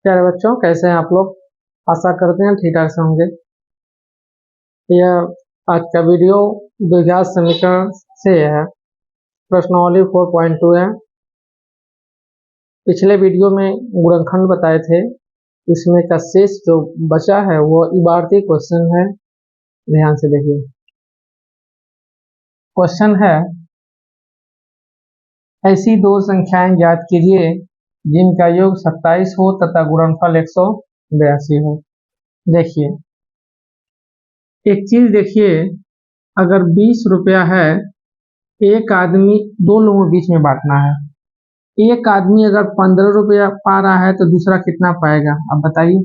प्यारे बच्चों, कैसे हैं आप लोग। आशा करते हैं ठीक ठाक से होंगे। यह आज का वीडियो द्विघात समीकरण से है। प्रश्नावली 4.2 है। पिछले वीडियो में गुणनखंड बताए थे, इसमें का शेष जो बचा है वो इबारती क्वेश्चन है। ध्यान से देखिए। क्वेश्चन है, ऐसी दो संख्याएं ज्ञात कीजिए जिनका योग 27 हो तथा गुणनफल 182 हो। देखिए, एक चीज देखिए, अगर 20 रुपया है, एक आदमी दो लोगों के बीच में बांटना है। एक आदमी अगर 15 रुपया पा रहा है तो दूसरा कितना पाएगा, अब बताइए।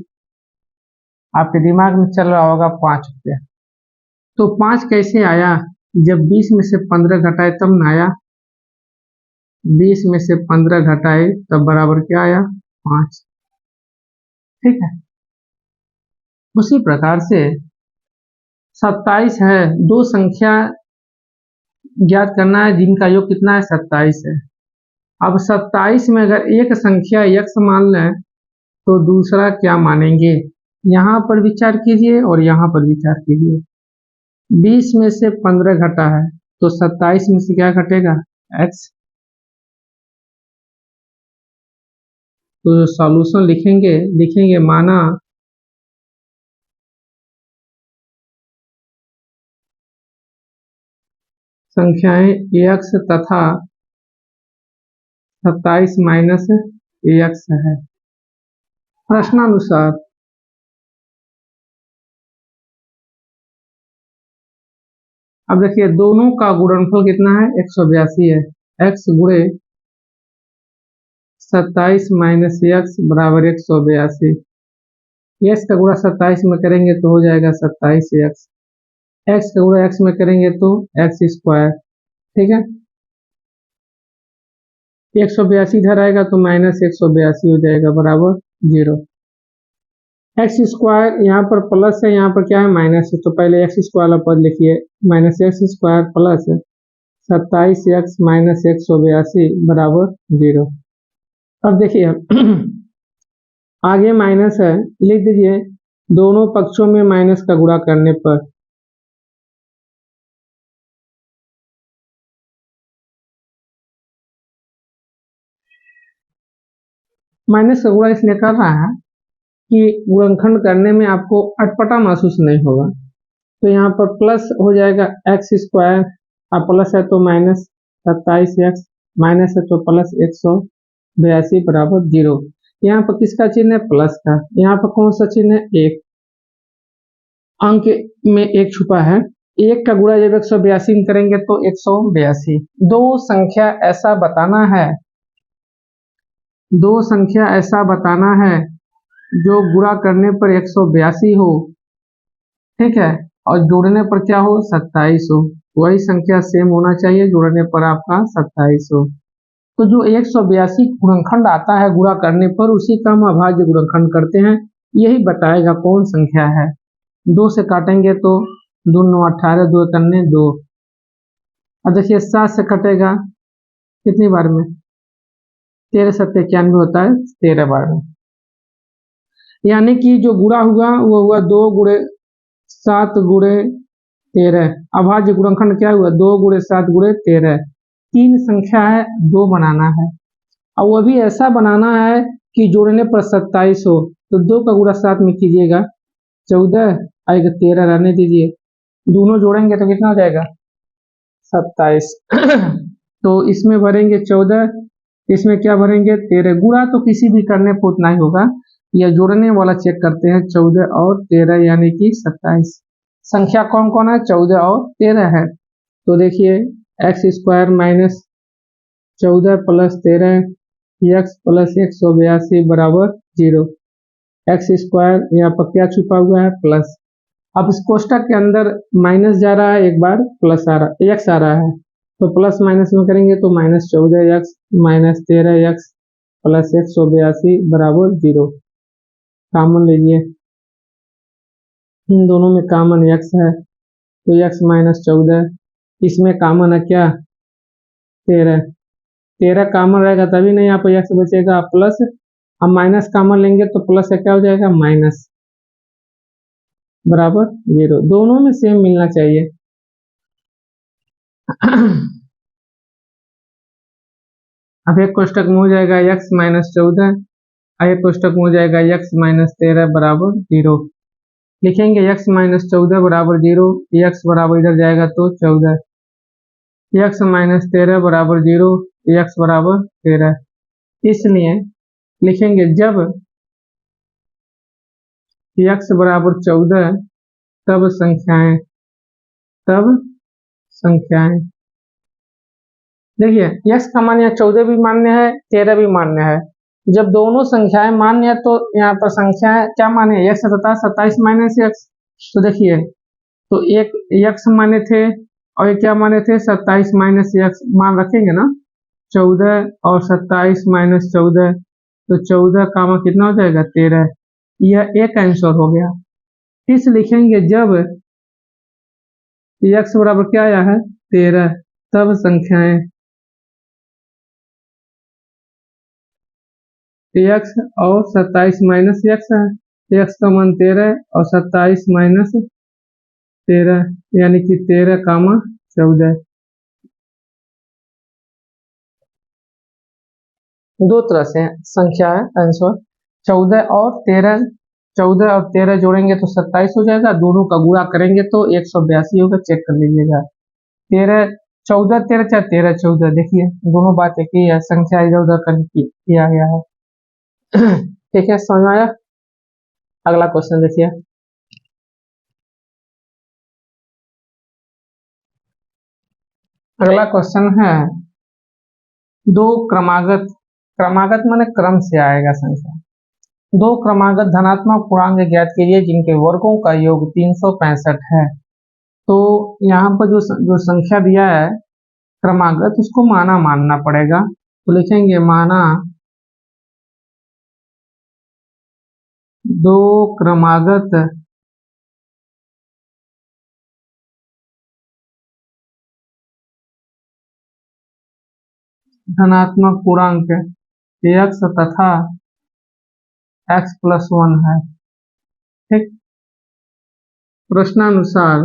आपके दिमाग में चल रहा होगा 5 रुपया। तो 5 कैसे आया, जब 20 में से 15 घटाए तब ना आया। 20 में से 15 घटाए तब बराबर क्या आया, 5। ठीक है। उसी प्रकार से 27 है, दो संख्या ज्ञात करना है जिनका योग कितना है, 27 है। अब 27 में अगर एक संख्या x मान लें तो दूसरा क्या मानेंगे, यहाँ पर विचार कीजिए और यहाँ पर विचार कीजिए। 20 में से 15 घटा है तो 27 में से क्या घटेगा, x। तो सॉल्यूशन लिखेंगे माना संख्याएं x तथा 27 माइनस x है। प्रश्नानुसार अब देखिए, दोनों का गुणनफल कितना है, 182 है। x गुणे 27 माइनस x बराबर 182। x का गुणा 27 में करेंगे तो हो जाएगा 27x। x का गुणा x में करेंगे तो x स्क्वायर। ठीक है, 182 इधर आएगा तो माइनस 182 हो जाएगा बराबर 0। एक्स स्क्वायर यहाँ पर प्लस है, यहाँ पर क्या है, माइनस है। तो पहले एक्स स्क्वायर वाला पद लिखिए, minus x square plus 27x minus 182 बराबर 0। अब देखिए आगे माइनस है, लिख दीजिए दोनों पक्षों में माइनस का गुणा करने पर माइनस का गुणा इसलिए कर रहा है कि गुणनखंड करने में आपको अटपटा महसूस नहीं होगा। तो यहाँ पर प्लस हो जाएगा एक्स स्क्वायर, अब प्लस है तो माइनस 27x, माइनस है तो प्लस 182 बराबर 0। यहाँ पर किसका चिन्ह है, प्लस का। यहाँ पर कौन सा चिन्ह है, एक। अंक में एक छुपा है। एक का गुणा जब 182 में करेंगे तो 182। दो संख्या ऐसा बताना है जो गुणा करने पर 182 हो, ठीक है, और जोड़ने पर क्या हो, 27 हो। वही संख्या सेम होना चाहिए, जोड़ने पर आपका 27 हो। तो जो 182 गुणनखंड आता है गुणा करने पर, उसी का हम अभाज्य गुणनखंड करते हैं। यही बताएगा कौन संख्या है। 2 से काटेंगे तो 2 9 18, 2 1 2। अब देखिए 7 से कटेगा कितनी बार में, 13 7 91 होता है, 13 बार में। यानी कि जो गुणा हुआ वो हुआ 2 गुणे 7 गुणे 13। अभाज्य गुणनखंड क्या हुआ, 2 गुणे 7 गुणे 13। 3 संख्या है, 2 बनाना है, और वो भी ऐसा बनाना है कि जोड़ने पर 27 हो। तो 2 का गुणा 7 में कीजिएगा 14 आएगा, 13 रहने दीजिए। दोनों जोड़ेंगे तो कितना हो जाएगा, 27। तो इसमें भरेंगे 14, इसमें क्या भरेंगे 13। गुणा तो किसी भी करने पर उतना ही होगा, या जोड़ने वाला चेक करते हैं। 14 और 13 यानी कि 27। संख्या कौन कौन है, 14 और 13 है। तो देखिए x square minus 14 plus 13 x plus 182 बराबर 0। एक्स स्क्वायर यहाँ पर क्या छुपा हुआ है, प्लस। अब इस कोष्टक के अंदर माइनस जा रहा है, एक बार प्लस आ रहा है, एक्स आ रहा है, तो प्लस माइनस में करेंगे तो minus 14x minus 13x plus 182 बराबर 0। कॉमन लीजिए, इन दोनों में कॉमन x है तो x माइनस 14, इसमें कॉमन है क्या, 13। 13 कॉमन रहेगा तभी नहीं यहाँ पर x बचेगा, प्लस अब माइनस कॉमन लेंगे तो प्लस का क्या हो जाएगा, माइनस बराबर 0। दोनों में सेम मिलना चाहिए। अब एक कोष्टक में हो जाएगा x माइनस 14, और एक कोष्टक में हो जाएगा x माइनस 13 बराबर 0। लिखेंगे x माइनस 14 बराबर 0, x बराबर इधर जाएगा तो 14, x माइनस 13 बराबर 0, x बराबर 13। इसलिए लिखेंगे जब x बराबर 14 तब संख्याएं, देखिए x का मान यहाँ 14 भी मान्य है, 13 भी मान्य है। जब दोनों संख्याएं मान्य है तो यहाँ पर संख्याएं क्या मान्य है, x तथा 27 माइनस x। तो देखिए, तो एक x माने थे और ये क्या माने थे, 27 माइनस x मान रखेंगे ना, 14 और 27 माइनस 14, तो 14 का मान कितना हो जाएगा, 13। यह एक आंसर हो गया। इस लिखेंगे जब x बराबर क्या आया है, 13, तब संख्याएं x और 27 माइनस x है, x का मान 13 और 27 माइनस 13 यानी कि 13 कामा 14। दो तरह से संख्या है आंसर, 14 और 13 जोड़ेंगे तो 27 हो जाएगा, दोनों का गुणा करेंगे तो 182 होगा। चेक कर लीजिएगा, 13 14 13 चाहे 13 14, देखिए दोनों बात एक ही है, संख्या इधर उधर कर किया गया है। ठीक है, समझ में आया। अगला क्वेश्चन देखिए, अगला क्वेश्चन है दो क्रमागत, क्रमागत माने क्रम से आएगा संख्या। दो क्रमागत धनात्मक पूर्णांक ज्ञात कीजिए जिनके वर्गों का योग 365 है। तो यहाँ पर जो संख्या दिया है क्रमागत, उसको माना मानना पड़ेगा। तो लिखेंगे माना दो क्रमागत धनात्मक पूर्णांक x तथा x प्लस 1 है। ठीक, प्रश्नानुसार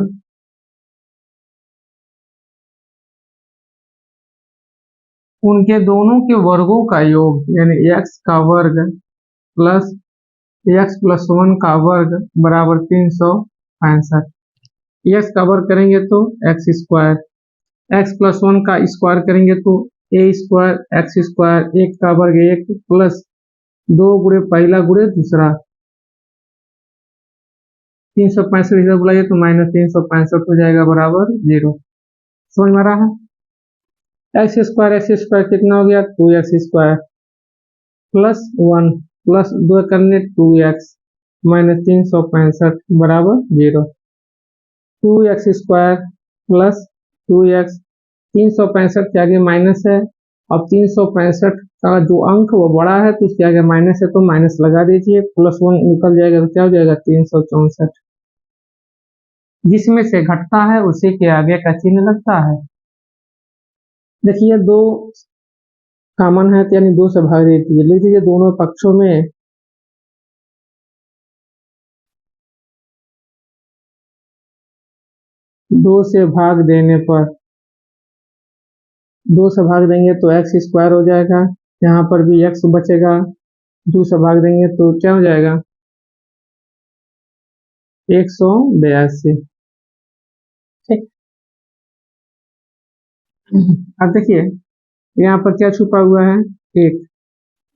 उनके दोनों के वर्गों का योग यानी x का वर्ग प्लस x प्लस 1 का वर्ग बराबर 365। x का वर्ग करेंगे तो x स्क्वायर, x प्लस 1 का स्क्वायर करेंगे तो a स्क्वायर x स्क्वायर, एक का वर्ग एक प्लस 2 गुणे पहला गुणे दूसरा, 365 इधर बुलाइए तो माइनस 365 हो जाएगा बराबर 0। समझ में आ रहा है। एक्स स्क्वायर कितना हो गया, 2x स्क्वायर प्लस 1 प्लस 2 करने 2x माइनस 365 बराबर 0। 2x स्क्वायर प्लस 2x, 365 के आगे माइनस है। अब 365 का जो अंक वो बड़ा है तो उसके आगे माइनस है तो माइनस लगा दीजिए, प्लस 1 निकल जाएगा तो क्या हो जाएगा 364। जिसमें से घटता है उसी के आगे का चिन्ह लगता है। देखिए दो कॉमन है तो यानी 2 से भाग दे दीजिए, लिख दीजिए दोनों पक्षों में 2 से भाग देने पर, 2 से भाग देंगे तो x स्क्वायर हो जाएगा, यहाँ पर भी x बचेगा, 2 से भाग देंगे तो क्या हो जाएगा 182। ठीक, अब देखिए यहाँ पर क्या छुपा हुआ है, एक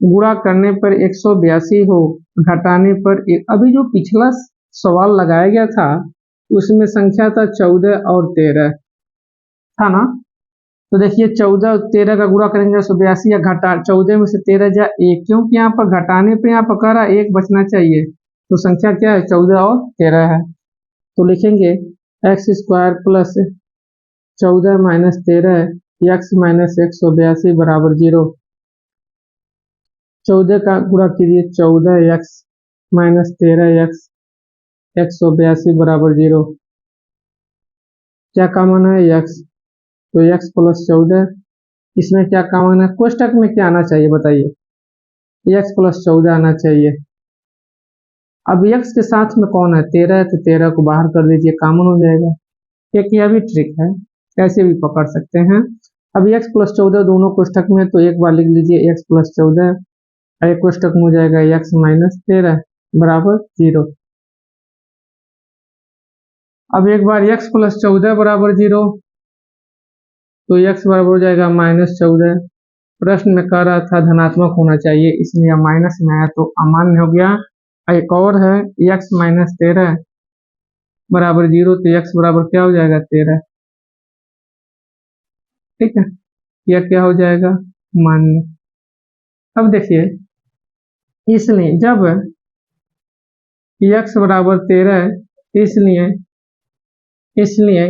गुणा करने पर 182 हो, घटाने पर एक। अभी जो पिछला सवाल लगाया गया था उसमें संख्या था 14 और 13 था ना। तो देखिए 14 और 13 का गुणा करेंगे 182, या घटा 14 में से 13 जा एक, क्योंकि यहाँ पर घटाने पे यहाँ पर कह रहा एक बचना चाहिए, तो संख्या क्या है 14 और 13 है। तो लिखेंगे x square plus 14 minus 13 x minus 182 बराबर 0। 14 का गुणा कीजिए 14 एक्स माइनस 13 एक्स 182 बराबर 0। क्या कॉमन है एक्स, तो एक्स प्लस 14, इसमें क्या कॉमन है, कोष्टक में क्या आना चाहिए बताइए, x प्लस 14 आना चाहिए। अब x के साथ में कौन है, 13 है, तो 13 को बाहर कर दीजिए, कॉमन हो जाएगा। एक यह भी ट्रिक है, ऐसे भी पकड़ सकते हैं। अब x प्लस 14 दोनों कोष्ठक में, तो एक बार लिख लीजिए x प्लस 14, एक कोष्ठक में हो जाएगा x माइनस 13 बराबर 0। अब एक बार x प्लस 14 बराबर 0, तो x बराबर हो जाएगा माइनस 14। प्रश्न में कह रहा था धनात्मक होना चाहिए, इसलिए माइनस में आया तो अमान्य हो गया। एक और है x माइनस 13 बराबर 0, तो x बराबर क्या हो जाएगा 13, ठीक है, यह क्या हो जाएगा मान्य। अब देखिए, इसलिए जब x बराबर 13 इसलिए इसलिए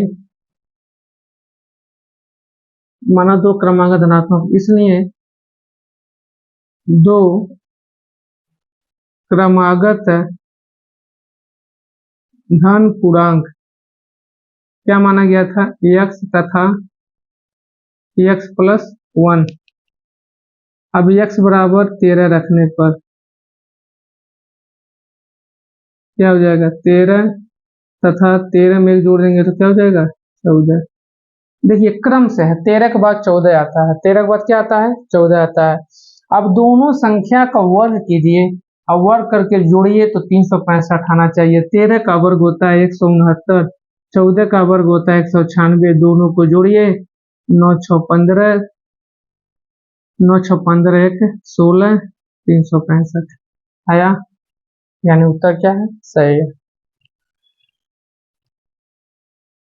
माना दो क्रमांक धनात्मक, इसलिए दो क्रमागत धन पूर्णांक क्या माना गया था, x तथा x प्लस 1। अब x बराबर 13 रखने पर क्या हो जाएगा 13 तथा 13 में एक जोड़ देंगे तो क्या हो जाएगा 14। देखिए क्रम से है, 13 के बाद 14 आता है, 13 के बाद क्या आता है 14 आता है। अब दोनों संख्या का वर्ग कीजिए, अब वर्ग करके जोड़िए तो 365 आना चाहिए। 13 का वर्ग होता है 169, 14 का वर्ग होता है 196, दोनों को जोड़िए 9 6 15, 9 6 15 1 16, 365 आया, यानी उत्तर क्या है सही है।